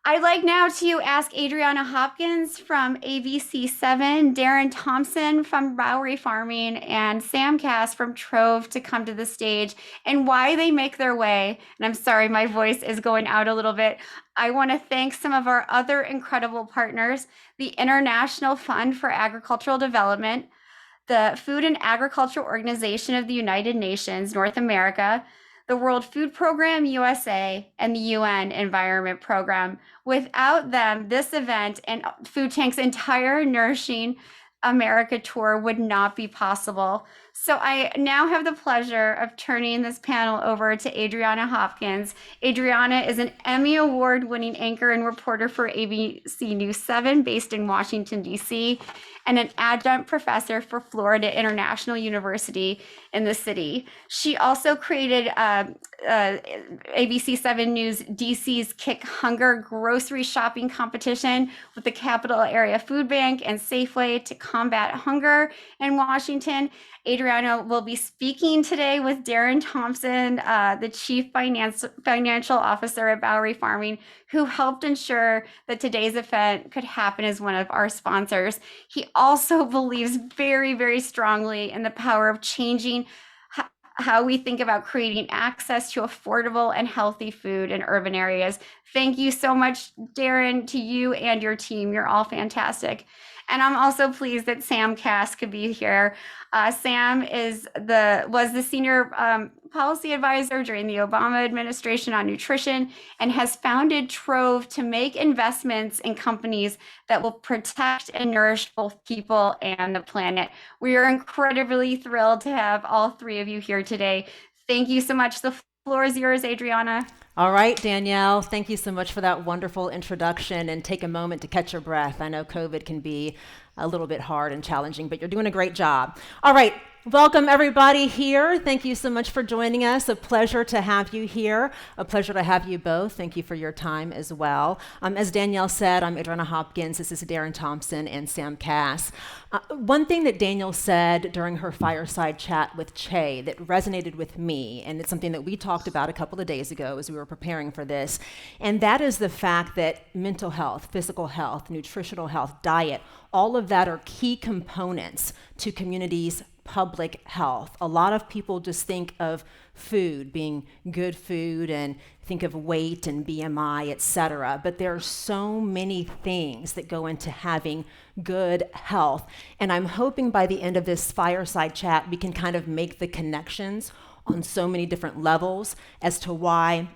I'd like now to ask Adrianna Hopkins from ABC7, Darren Thompson from Bowery Farming, and Sam Kass from Trove to come to the stage and why they make their way. And I'm sorry, my voice is going out a little bit. I want to thank some of our other incredible partners, the International Fund for Agricultural Development, the Food and Agriculture Organization of the United Nations, North America, the World Food Program USA, and the UN Environment Program. Without them, this event and Food Tank's entire Nourishing America tour would not be possible. So I now have the pleasure of turning this panel over to Adrianna Hopkins. Adrianna is an Emmy Award winning anchor and reporter for ABC News 7 based in Washington, D.C., and an adjunct professor for Florida International University in the city. She also created ABC 7 News DC's Kick Hunger grocery shopping competition with the Capital Area Food Bank and Safeway to combat hunger in Washington. Adrianna will be speaking today with Darren Thompson, the Chief Financial Officer at Bowery Farming, who helped ensure that today's event could happen as one of our sponsors. He also believes very, very strongly in the power of changing how we think about creating access to affordable and healthy food in urban areas. Thank you so much, Darren, to you and your team. You're all fantastic. And I'm also pleased that Sam Kass could be here. Sam was the senior policy advisor during the Obama administration on nutrition and has founded Trove to make investments in companies that will protect and nourish both people and the planet. We are incredibly thrilled to have all three of you here today. Thank you so much. The floor is yours, Adrianna. All right, Danielle, thank you so much for that wonderful introduction, and take a moment to catch your breath. I know COVID can be a little bit hard and challenging, but you're doing a great job. All right, welcome everybody here. Thank you so much for joining us. A pleasure to have you here. A pleasure to have you both. Thank you for your time as well. As Danielle said, I'm Adrianna Hopkins. This is Darren Thompson and Sam Kass. One thing that Danielle said during her fireside chat with Che that resonated with me, and it's something that we talked about a couple of days ago as we were preparing for this, and that is the fact that mental health, physical health, nutritional health, diet, all of that are key components to communities' public health. A lot of people just think of food being good food and think of weight and BMI, et cetera, but there are so many things that go into having good health. And I'm hoping by the end of this fireside chat, we can kind of make the connections on so many different levels as to why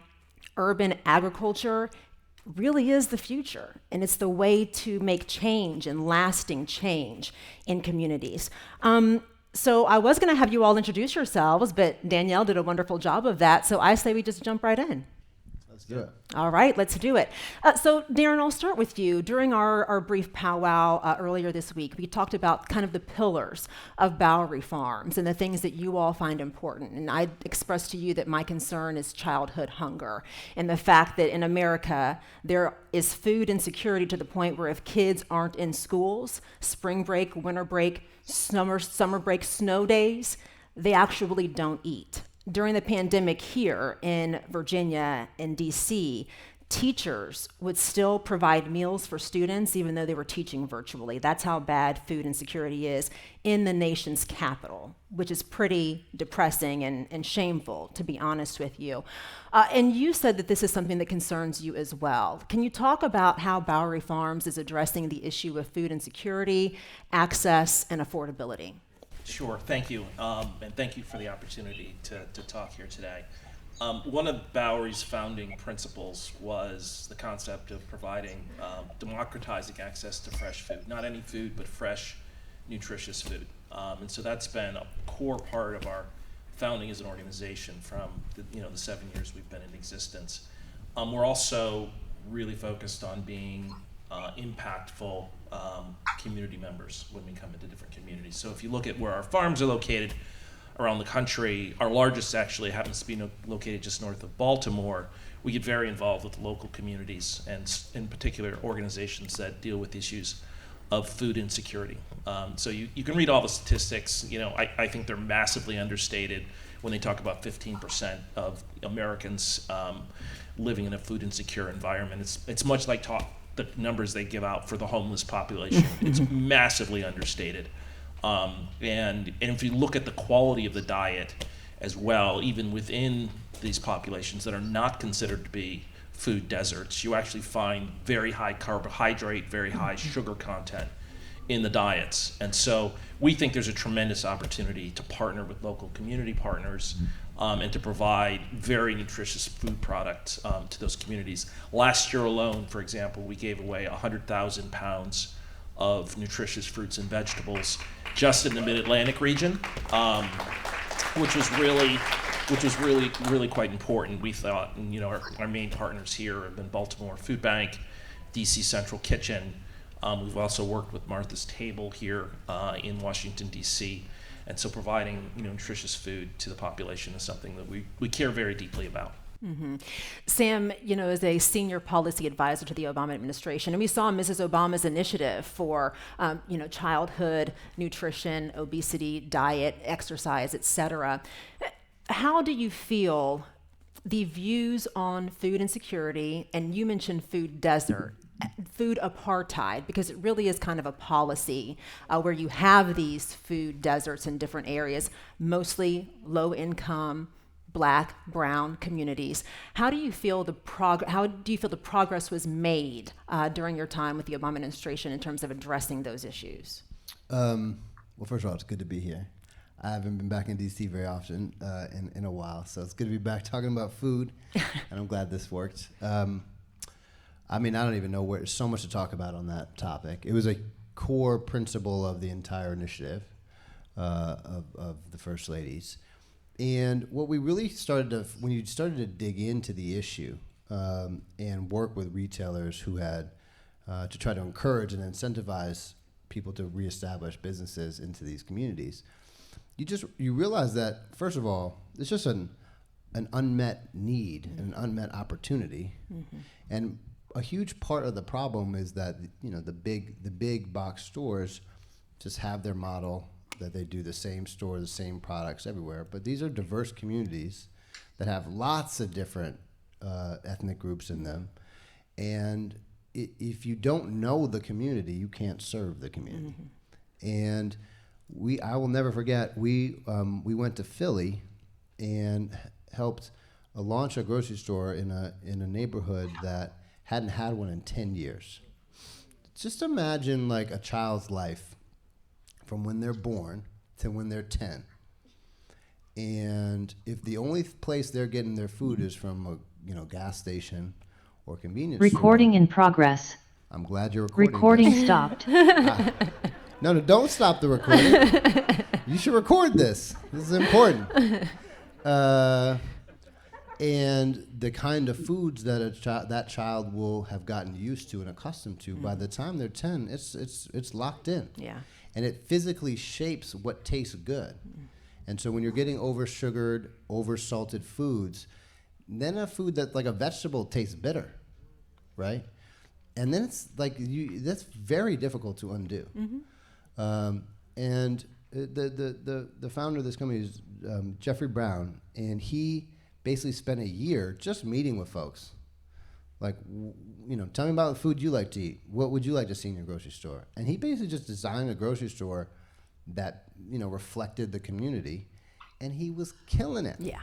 urban agriculture really is the future, and it's the way to make change and lasting change in communities. So I was going to have you all introduce yourselves, but Danielle did a wonderful job of that, so I say we just jump right in. Let's do it. All right, let's do it. So Darren, I'll start with you. During our brief powwow earlier this week, we talked about kind of the pillars of Bowery Farms and the things that you all find important. And I expressed to you that my concern is childhood hunger and the fact that in America, there is food insecurity to the point where if kids aren't in schools, spring break, winter break, summer break, snow days, they actually don't eat. During the pandemic here in Virginia and DC, teachers would still provide meals for students even though they were teaching virtually. That's how bad food insecurity is in the nation's capital, which is pretty depressing and shameful, to be honest with you. And you said that this is something that concerns you as well. Can you talk about how Bowery Farms is addressing the issue of food insecurity, access, and affordability? Sure, thank you, and thank you for the opportunity to talk here today. One of Bowery's founding principles was the concept of providing, democratizing access to fresh food, not any food, but fresh, nutritious food. And so that's been a core part of our founding as an organization from the 7 years we've been in existence. We're also really focused on being impactful community members when we come into different communities. So if you look at where our farms are located around the country, our largest actually happens to be located just north of Baltimore. We get very involved with local communities and in particular organizations that deal with issues of food insecurity. So you can read all the statistics. I think they're massively understated. when they talk about 15% of Americans living in a food insecure environment. It's much like the numbers they give out for the homeless population. It's massively understated. And if you look at the quality of the diet as well, even within these populations that are not considered to be food deserts, you actually find very high carbohydrate, very high sugar content in the diets. And so we think there's a tremendous opportunity to partner with local community partners and to provide very nutritious food products to those communities. Last year alone, for example, we gave away 100,000 pounds of nutritious fruits and vegetables just in the Mid-Atlantic region, which was really quite important. We thought, and our main partners here have been Baltimore Food Bank, DC Central Kitchen. We've also worked with Martha's Table here in Washington, D.C., and so providing nutritious food to the population is something that we care very deeply about. Mm-hmm. Sam, is a senior policy advisor to the Obama administration, and we saw Mrs. Obama's initiative for, childhood nutrition, obesity, diet, exercise, et cetera. How do you feel the views on food insecurity, and you mentioned food desert, food apartheid, because it really is kind of a policy where you have these food deserts in different areas, mostly low income, Black, brown communities. How do you feel the progress was made during your time with the Obama administration in terms of addressing those issues? Well, first of all, it's good to be here. I haven't been back in D.C. very often in a while, so it's good to be back talking about food, and I'm glad this worked. I don't even know where. There's so much to talk about on that topic. It was a core principle of the entire initiative of the First Ladies. And what we really when you started to dig into the issue and work with retailers who had to try to encourage and incentivize people to reestablish businesses into these communities, you realize that, first of all, it's just an unmet need and an unmet opportunity. Mm-hmm. And a huge part of the problem is that the big box stores just have their model that they do the same store, the same products everywhere. But these are diverse communities that have lots of different ethnic groups in them. And if you don't know the community, you can't serve the community. Mm-hmm. And I will never forget, we went to Philly and helped launch a grocery store in a neighborhood that hadn't had one in 10 years. Just imagine like a child's life from when they're born to when they're 10. And if the only place they're getting their food is from a gas station or convenience Recording store. in progress. I'm glad you're recording. Recording stopped. No, don't stop the recording. You should record this. This is important. And the kind of foods that that child will have gotten used to and accustomed to, by the time they're 10, it's locked in. Yeah. And it physically shapes what tastes good. And so when you're getting over-sugared, over-salted foods, then a food that, like a vegetable, tastes bitter, right? And then it's like, that's very difficult to undo. Mm-hmm. And the founder of this company is Jeffrey Brown, and he basically spent a year just meeting with folks. Like, tell me about the food you like to eat. What would you like to see in your grocery store? And he basically just designed a grocery store that, reflected the community, and he was killing it. Yeah.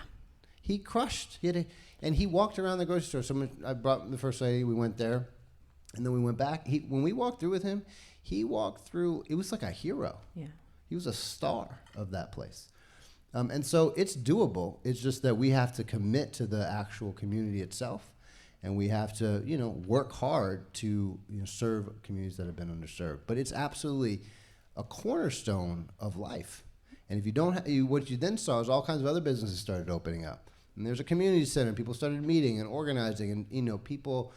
He crushed. And he walked around the grocery store. I brought the First Lady, we went there, and then we went back. When we walked through with him, he walked through, it was like a hero. Yeah. He was a star of that place. And so it's doable. It's just that we have to commit to the actual community itself, and we have to, work hard to serve communities that have been underserved. But it's absolutely a cornerstone of life. And if you don't, what you then saw is all kinds of other businesses started opening up. And there's a community center, and people started meeting and organizing, and people,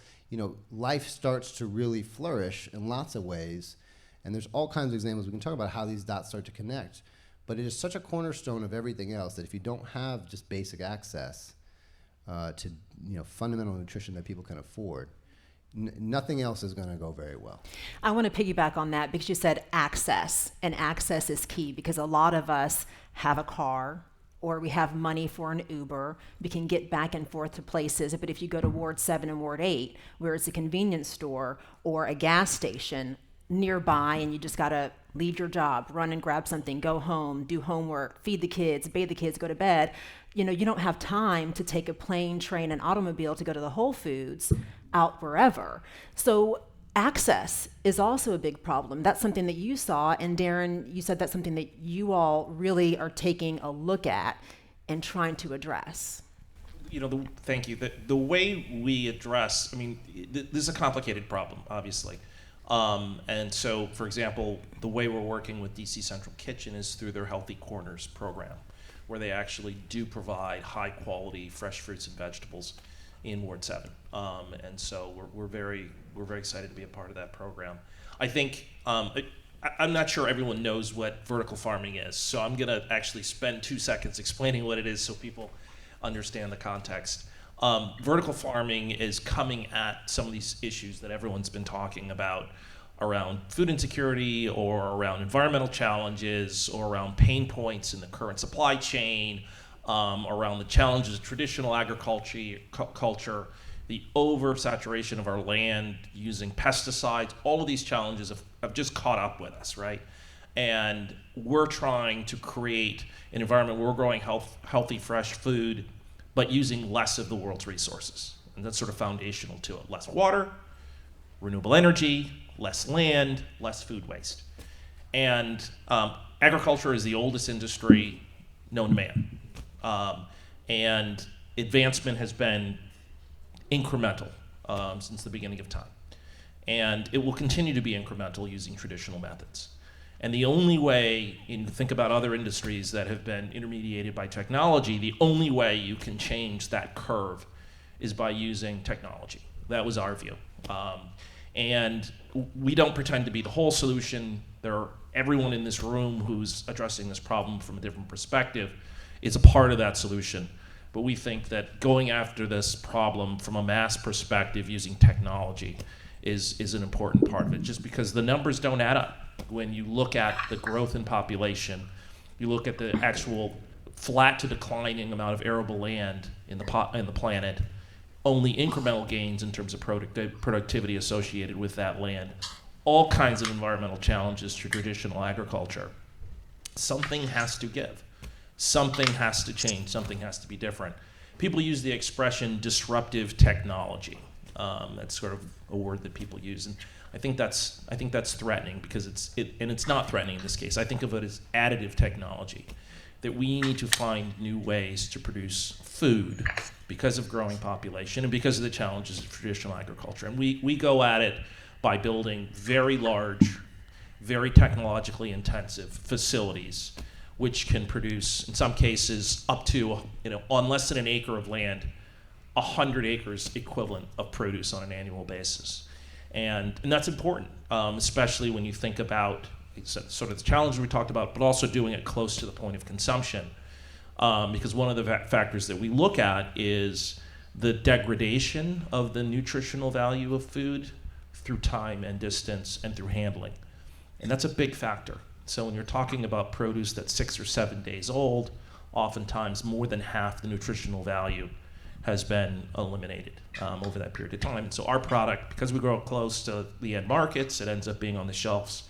life starts to really flourish in lots of ways. And there's all kinds of examples. We can talk about how these dots start to connect. But it is such a cornerstone of everything else that if you don't have just basic access to fundamental nutrition that people can afford, nothing else is going to go very well. I want to piggyback on that because you said access, and access is key because a lot of us have a car, or we have money for an Uber, we can get back and forth to places. But if you go to Ward 7 and Ward 8, where it's a convenience store or a gas station nearby, and you just gotta leave your job, run and grab something, go home, do homework, feed the kids, bathe the kids, go to bed, you don't have time to take a plane, train, and automobile to go to the Whole Foods out wherever. So access is also a big problem. That's something that you saw, and Darren, you said that's something that you all really are taking a look at and trying to address. Thank you. The way we address, this is a complicated problem, obviously. And so, for example, the way we're working with DC Central Kitchen is through their Healthy Corners program, where they actually do provide high quality fresh fruits and vegetables in Ward 7. And so we're very excited to be a part of that program. I think, I'm not sure everyone knows what vertical farming is, so I'm gonna actually spend 2 seconds explaining what it is so people understand the context. Vertical farming is coming at some of these issues that everyone's been talking about around food insecurity or around environmental challenges or around pain points in the current supply chain, around the challenges of traditional agriculture, the oversaturation of our land using pesticides. All of these challenges have just caught up with us, right? And we're trying to create an environment where we're growing healthy, fresh food, but using less of the world's resources. And that's sort of foundational to it. Less water, renewable energy, less land, less food waste. And agriculture is the oldest industry known to man. And advancement has been incremental since the beginning of time. And it will continue to be incremental using traditional methods. And the only way, think about other industries that have been intermediated by technology, the only way you can change that curve is by using technology. That was our view. And we don't pretend to be the whole solution. Everyone in this room who's addressing this problem from a different perspective is a part of that solution. But we think that going after this problem from a mass perspective using technology is an important part of it, just because the numbers don't add up. When you look at the growth in population, you look at the actual flat to declining amount of arable land in the planet, only incremental gains in terms of productivity associated with that land, all kinds of environmental challenges to traditional agriculture. Something has to give. Something has to change. Something has to be different. People use the expression disruptive technology. That's sort of a word that people use, and I think that's threatening because it's not threatening in this case. I think of it as additive technology, that we need to find new ways to produce food because of growing population and because of the challenges of traditional agriculture. And we go at it by building very large, very technologically intensive facilities, which can produce, in some cases, up to, on less than an acre of land, 100 acres equivalent of produce on an annual basis. And that's important, especially when you think about sort of the challenge we talked about, but also doing it close to the point of consumption. Because one of the factors that we look at is the degradation of the nutritional value of food through time and distance and through handling. And that's a big factor. So when you're talking about produce that's 6 or 7 days old, oftentimes more than half the nutritional value has been eliminated over that period of time. And so our product, because we grow close to the end markets, it ends up being on the shelves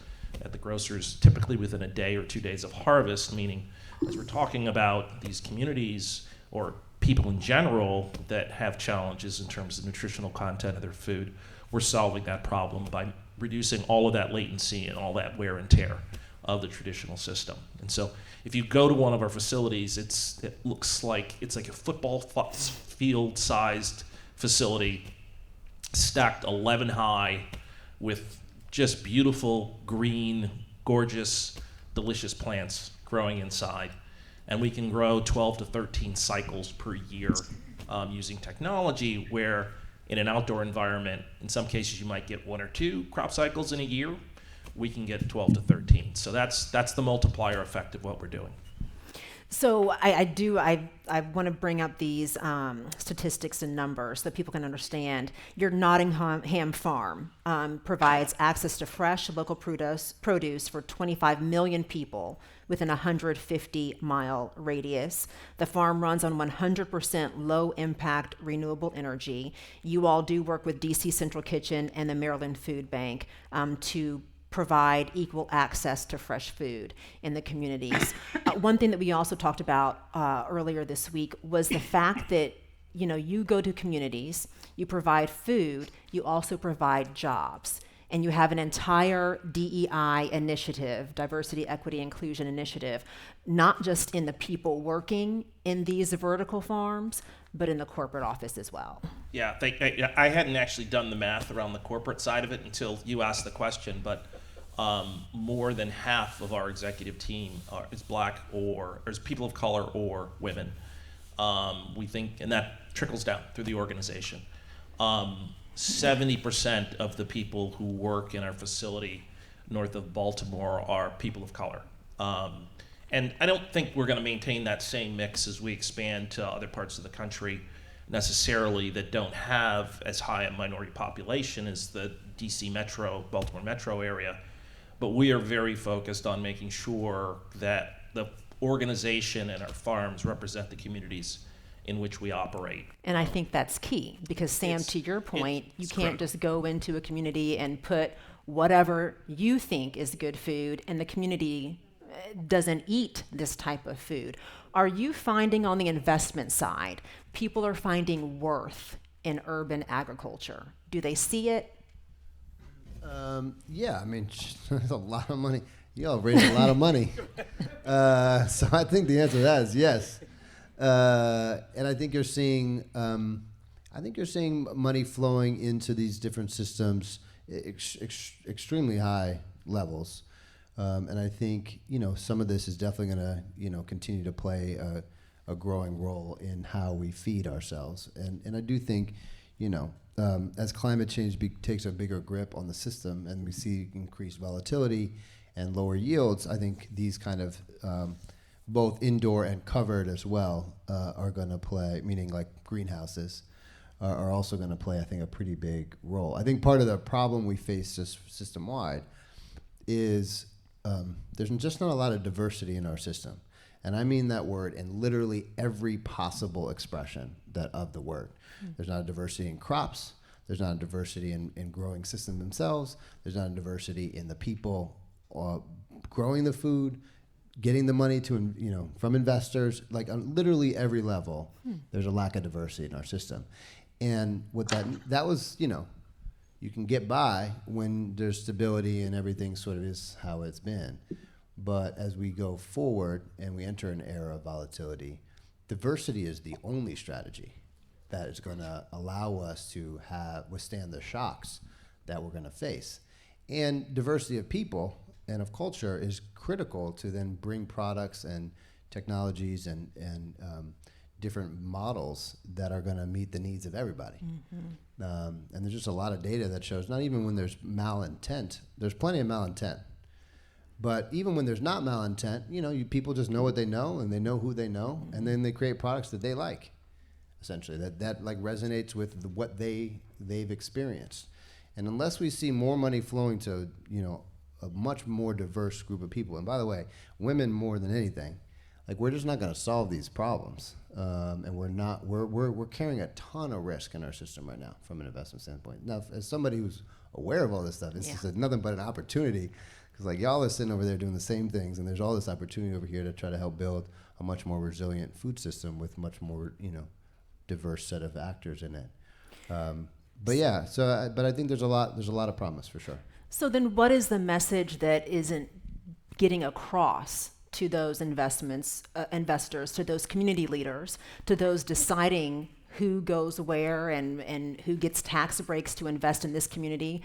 at the grocers typically within a day or 2 days of harvest, meaning as we're talking about these communities or people in general that have challenges in terms of nutritional content of their food, we're solving that problem by reducing all of that latency and all that wear and tear of the traditional system. And so if you go to one of our facilities, it looks like it's like a football field-sized facility stacked 11 high with just beautiful, green, gorgeous, delicious plants growing inside. And we can grow 12 to 13 cycles per year using technology, where in an outdoor environment, in some cases you might get 1 or 2 crop cycles in a year. We can get 12 to 13. So that's the multiplier effect of what we're doing. So I want to bring up these statistics and numbers so people can understand. Your Nottingham farm provides access to fresh local produce for 25 million people within a 150-mile radius. The farm runs on 100% low-impact renewable energy. You all do work with DC Central Kitchen and the Maryland Food Bank to provide equal access to fresh food in the communities. One thing that we also talked about earlier this week was the fact that you go to communities, you provide food, you also provide jobs, and you have an entire DEI initiative, diversity, equity, inclusion initiative, not just in the people working in these vertical farms, but in the corporate office as well. Yeah, I hadn't actually done the math around the corporate side of it until you asked the question, but more than half of our executive team is Black or is people of color or women. We think, and that trickles down through the organization. 70% of the people who work in our facility north of Baltimore are people of color. And I don't think we're going to maintain that same mix as we expand to other parts of the country necessarily that don't have as high a minority population as the DC metro, Baltimore metro area. But we are very focused on making sure that the organization and our farms represent the communities in which we operate. And I think that's key because, Sam, to your point, you can't just go into a community and put whatever you think is good food and the community doesn't eat this type of food. Are you finding on the investment side, people are finding worth in urban agriculture? Do they see it? Yeah, I mean, there's a lot of money. You all raised a lot of money. So I think the answer to that is yes. And I think you're seeing money flowing into these different systems extremely high levels. And I think, some of this is definitely going to, continue to play a growing role in how we feed ourselves. And I do think, as climate change takes a bigger grip on the system and we see increased volatility and lower yields, I think these kind of both indoor and covered as well are going to play, meaning like greenhouses, are also going to play, I think, a pretty big role. I think part of the problem we face just system-wide is there's just not a lot of diversity in our system. And I mean that word in literally every possible expression of the word. There's not a diversity in crops. There's not a diversity in growing systems themselves. There's not a diversity in the people growing the food, getting the money to from investors. Like on literally every level, there's a lack of diversity in our system. And what that was, you can get by when there's stability and everything sort of is how it's been. But as we go forward and we enter an era of volatility, diversity is the only strategy that is going to allow us to withstand the shocks that we're going to face. And diversity of people and of culture is critical to then bring products and technologies and different models that are going to meet the needs of everybody. And there's just a lot of data that shows not even when there's malintent, there's plenty of malintent. But even when there's not malintent, people just know what they know and they know who they know, and then they create products that they like, essentially, that like resonates with what they've experienced. And unless we see more money flowing to, a much more diverse group of people, and by the way, women more than anything, like we're just not going to solve these problems. And we're carrying a ton of risk in our system right now from an investment standpoint. Now, as somebody who's aware of all this stuff, it's just nothing but an opportunity. Because like y'all are sitting over there doing the same things, and there's all this opportunity over here to try to help build a much more resilient food system with much more, diverse set of actors in it. But I think there's a lot of promise for sure. So then, what is the message that isn't getting across to those investors, to those community leaders, to those deciding who goes where and who gets tax breaks to invest in this community?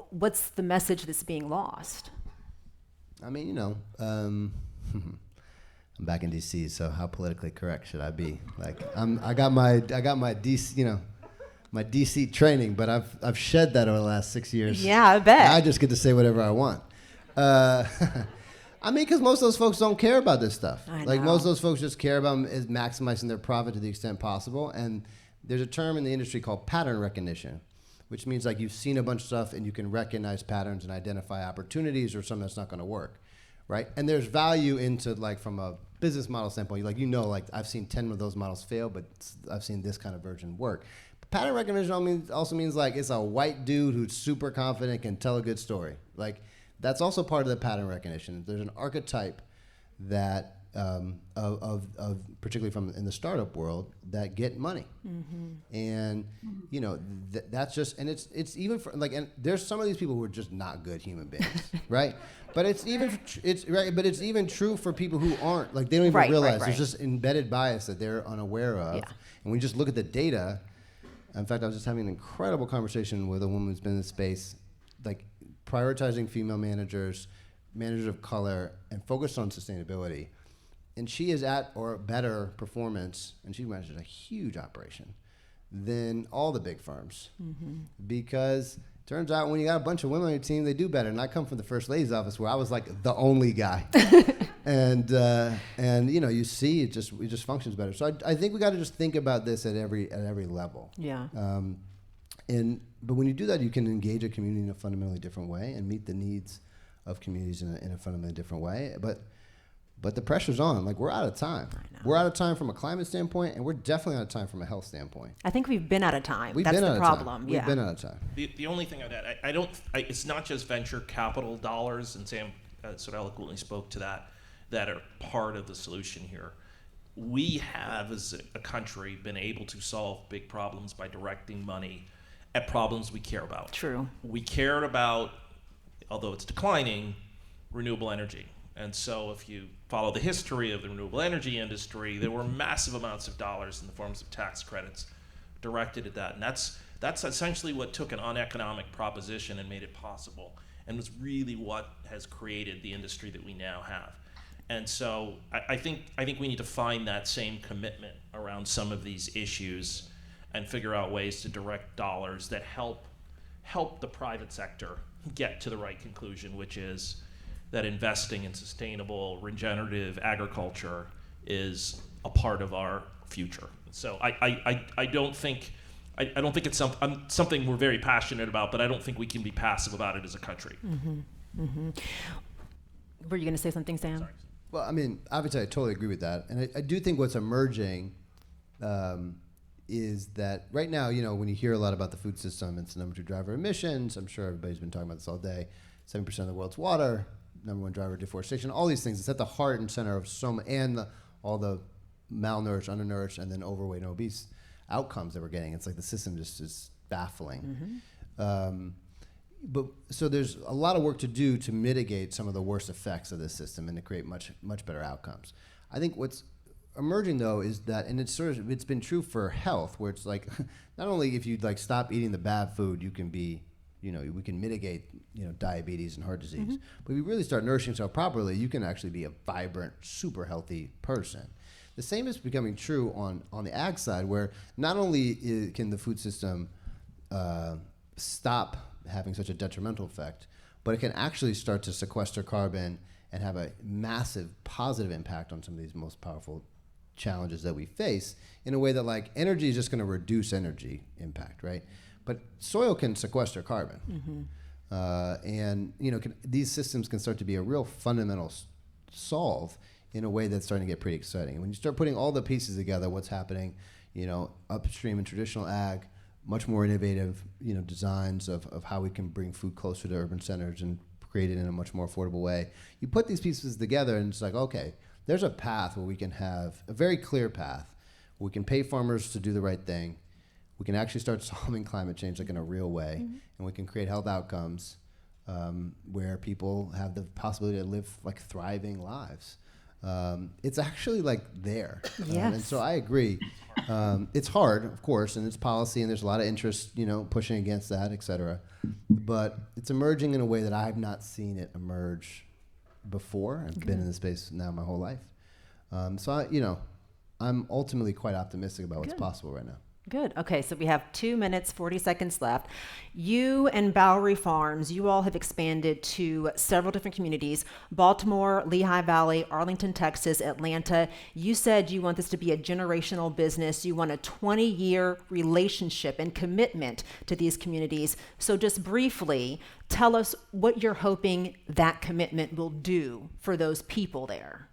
What's the message that's being lost? I mean, I'm back in DC, so how politically correct should I be? Like, I got my DC, my DC training, but I've shed that over the last 6 years. Yeah, I bet. I just get to say whatever I want. I mean, because most of those folks don't care about this stuff. I Like know. most of those folks just care about is maximizing their profit to the extent possible. And there's a term in the industry called pattern recognition, which means like you've seen a bunch of stuff and you can recognize patterns and identify opportunities or something that's not going to work, right? And there's value into like from a business model standpoint, like like I've seen 10 of those models fail, but I've seen this kind of version work. But pattern recognition also means like it's a white dude who's super confident, can tell a good story. Like that's also part of the pattern recognition. There's an archetype that of particularly from in the startup world that get money, and that's just, and it's even for like, and there's some of these people who are just not good human beings, right? But it's even true for people who aren't, like they don't even realize there's just embedded bias that they're unaware of, and when you just look at the data. In fact, I was just having an incredible conversation with a woman who's been in the space, like prioritizing female managers of color, and focused on sustainability. And she is at or better performance, and she manages a huge operation than all the big firms. Because turns out when you got a bunch of women on your team, they do better. And I come from the first lady's office where I was like the only guy. and you see it just functions better. So I think we got to just think about this at every level. Yeah. But when you do that, you can engage a community in a fundamentally different way and meet the needs of communities in a fundamentally different way. But the pressure's on. Like, we're out of time. We're out of time from a climate standpoint, and we're definitely out of time from a health standpoint. I think we've been out of time. We've That's been the out of problem. time. Yeah. We've been out of time. The only thing I'd add, it's not just venture capital dollars, and Sam sort of eloquently spoke to that are part of the solution here. We have, as a country, been able to solve big problems by directing money at problems we care about. True. We cared about, although it's declining, renewable energy. And so if you follow the history of the renewable energy industry, there were massive amounts of dollars in the forms of tax credits directed at that. And that's essentially what took an uneconomic proposition and made it possible, and was really what has created the industry that we now have. And so I think we need to find that same commitment around some of these issues and figure out ways to direct dollars that help the private sector get to the right conclusion, which is that investing in sustainable, regenerative agriculture is a part of our future. So I don't think it's something we're very passionate about, but I don't think we can be passive about it as a country. Were you going to say something, Sam? Sorry. Well, I mean, obviously, I totally agree with that. And I do think what's emerging is that right now, when you hear a lot about the food system, it's the number 2 driver of emissions. I'm sure everybody's been talking about this all day. 7% of the world's water, number 1 driver of deforestation, all these things. It's at the heart and center of all the malnourished, undernourished, and then overweight and obese outcomes that we're getting. It's like the system just is baffling. But so there's a lot of work to do to mitigate some of the worst effects of this system and to create much better outcomes. I think what's emerging though is that, and it's been true for health, where it's like not only if you like stop eating the bad food, you can be, we can mitigate diabetes and heart disease. But if you really start nourishing yourself properly, you can actually be a vibrant, super healthy person. The same is becoming true on the ag side, where not only can the food system stop having such a detrimental effect, but it can actually start to sequester carbon and have a massive positive impact on some of these most powerful challenges that we face, in a way that like energy is just going to reduce energy impact, right? But soil can sequester carbon. And these systems can start to be a real fundamental solve in a way that's starting to get pretty exciting. And when you start putting all the pieces together, what's happening, upstream in traditional ag, much more innovative, designs of how we can bring food closer to urban centers and create it in a much more affordable way. You put these pieces together and it's like, okay, there's a path where we can have a very clear path. We can pay farmers to do the right thing. We can actually start solving climate change like in a real way, and we can create health outcomes where people have the possibility to live like thriving lives. It's actually like there. Yes. And so I agree. It's hard, of course, and it's policy, and there's a lot of interest, pushing against that, et cetera. But it's emerging in a way that I have not seen it emerge before. I've been in this space now my whole life. So I'm ultimately quite optimistic about what's possible right now. Good. Okay, so we have 2 minutes, 40 seconds left. You and Bowery Farms, you all have expanded to several different communities: Baltimore, Lehigh Valley, Arlington, Texas, Atlanta. You said you want this to be a generational business. You want a 20-year relationship and commitment to these communities. So just briefly, tell us what you're hoping that commitment will do for those people there.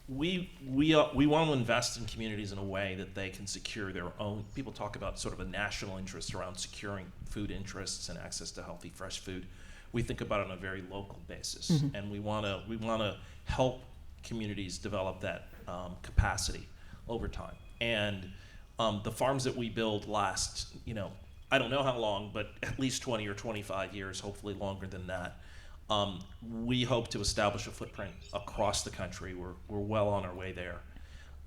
We want to invest in communities in a way that they can secure their own. People talk about sort of a national interest around securing food interests and access to healthy, fresh food. We think about it on a very local basis, and we want to help communities develop that capacity over time. And the farms that we build last, I don't know how long, but at least 20 or 25 years, hopefully longer than that. We hope to establish a footprint across the country. We're well on our way there.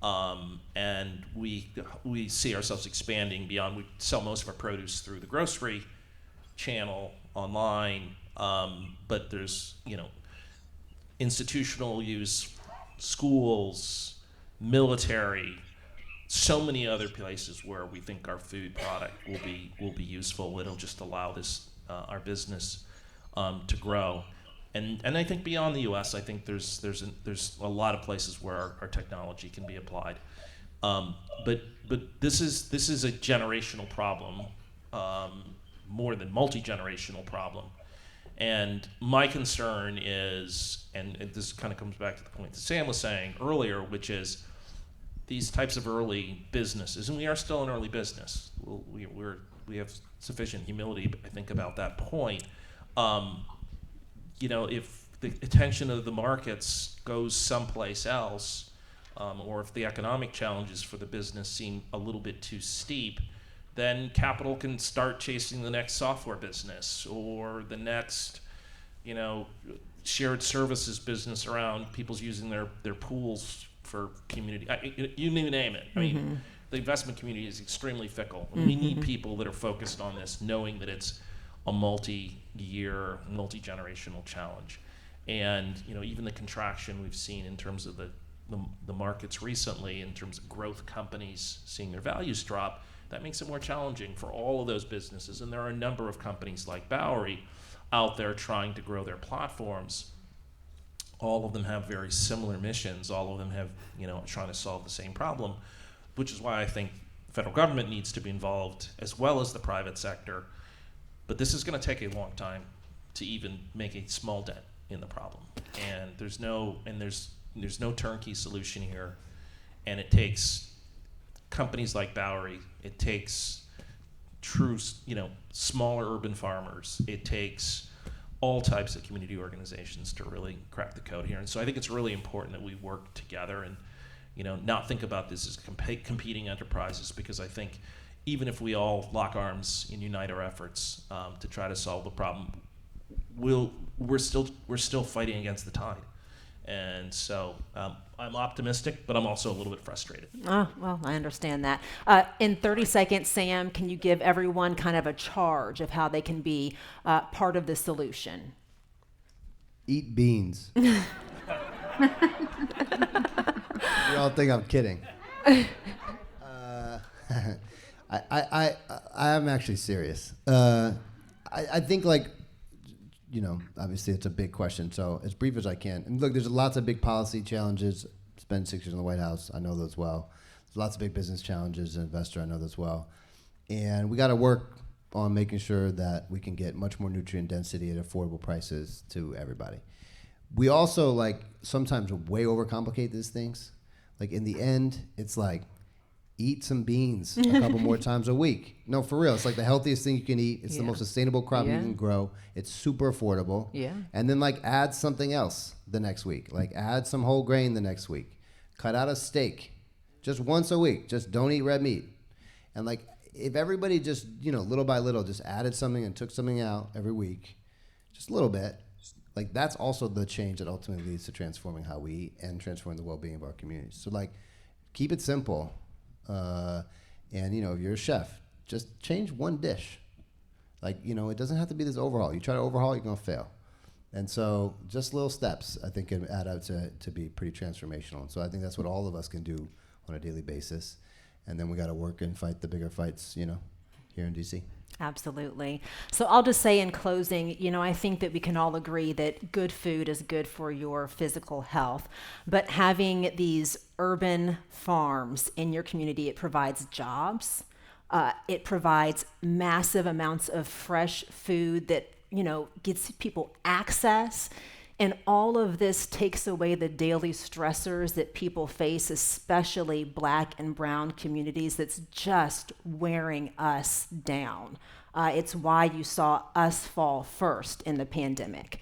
And we see ourselves expanding beyond. We sell most of our produce through the grocery channel, online, but there's, institutional use, schools, military, so many other places where we think our food product will be useful. It'll just allow this our business to grow. And I think beyond the U.S., I think there's a lot of places where our technology can be applied. But this is a generational problem, more than multi-generational problem. And my concern is, and this kind of comes back to the point that Sam was saying earlier, which is these types of early businesses, and we are still an early business. We have sufficient humility, I think, about that point. If the attention of the markets goes someplace else, or if the economic challenges for the business seem a little bit too steep, then capital can start chasing the next software business or the next, shared services business around people's using their pools for community. You name it. I mean, the investment community is extremely fickle. And we need people that are focused on this, knowing that it's a multi-year, multi-generational challenge. And even the contraction we've seen in terms of the markets recently, in terms of growth companies seeing their values drop, that makes it more challenging for all of those businesses. And there are a number of companies like Bowery out there trying to grow their platforms. All of them have very similar missions. All of them have, trying to solve the same problem, which is why I think the federal government needs to be involved as well as the private sector. But this is going to take a long time to even make a small dent in the problem. And there's no turnkey solution here. And it takes companies like Bowery. It takes true, smaller urban farmers. It takes all types of community organizations to really crack the code here. And so I think it's really important that we work together and, not think about this as competing enterprises, because I think even if we all lock arms and unite our efforts to try to solve the problem, we're still fighting against the tide. And so I'm optimistic, but I'm also a little bit frustrated. Oh, well, I understand that. In 30 seconds, Sam, can you give everyone kind of a charge of how they can be part of the solution? Eat beans. You all think I'm kidding. I am actually serious. I think, obviously it's a big question, so as brief as I can. And look, there's lots of big policy challenges. Spent 6 years in the White House, I know those well. There's lots of big business challenges. As an investor, I know those well. And we got to work on making sure that we can get much more nutrient density at affordable prices to everybody. We also, sometimes way overcomplicate these things. In the end, it's eat some beans a couple more times a week. No, for real. It's the healthiest thing you can eat. It's the most sustainable crop you can grow. It's super affordable. Yeah. And then add something else the next week. Add some whole grain the next week. Cut out a steak just once a week. Just don't eat red meat. And if everybody just, little by little just added something and took something out every week, just a little bit, that's also the change that ultimately leads to transforming how we eat and transforming the well-being of our communities. So keep it simple. And if you're a chef, just change one dish. It doesn't have to be this overhaul. You try to overhaul, you're gonna fail. And so just little steps, I think, can add up to be pretty transformational. And so I think that's what all of us can do on a daily basis. and then we got to work and fight the bigger fights, here in DC. Absolutely. So I'll just say in closing, I think that we can all agree that good food is good for your physical health, but having these urban farms in your community, it provides jobs. It provides massive amounts of fresh food that, gets people access. And all of this takes away the daily stressors that people face, especially Black and brown communities, that's just wearing us down. It's why you saw us fall first in the pandemic.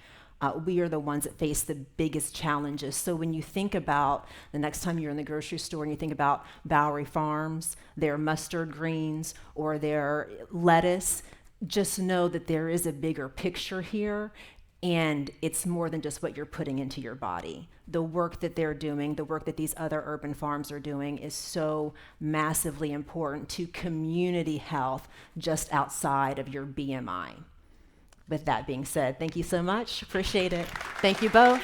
We are the ones that face the biggest challenges. So when you think about the next time you're in the grocery store and you think about Bowery Farms, their mustard greens, or their lettuce, just know that there is a bigger picture here. And it's more than just what you're putting into your body. The work that they're doing, the work that these other urban farms are doing is so massively important to community health just outside of your BMI. With that being said, thank you so much. Appreciate it. Thank you both.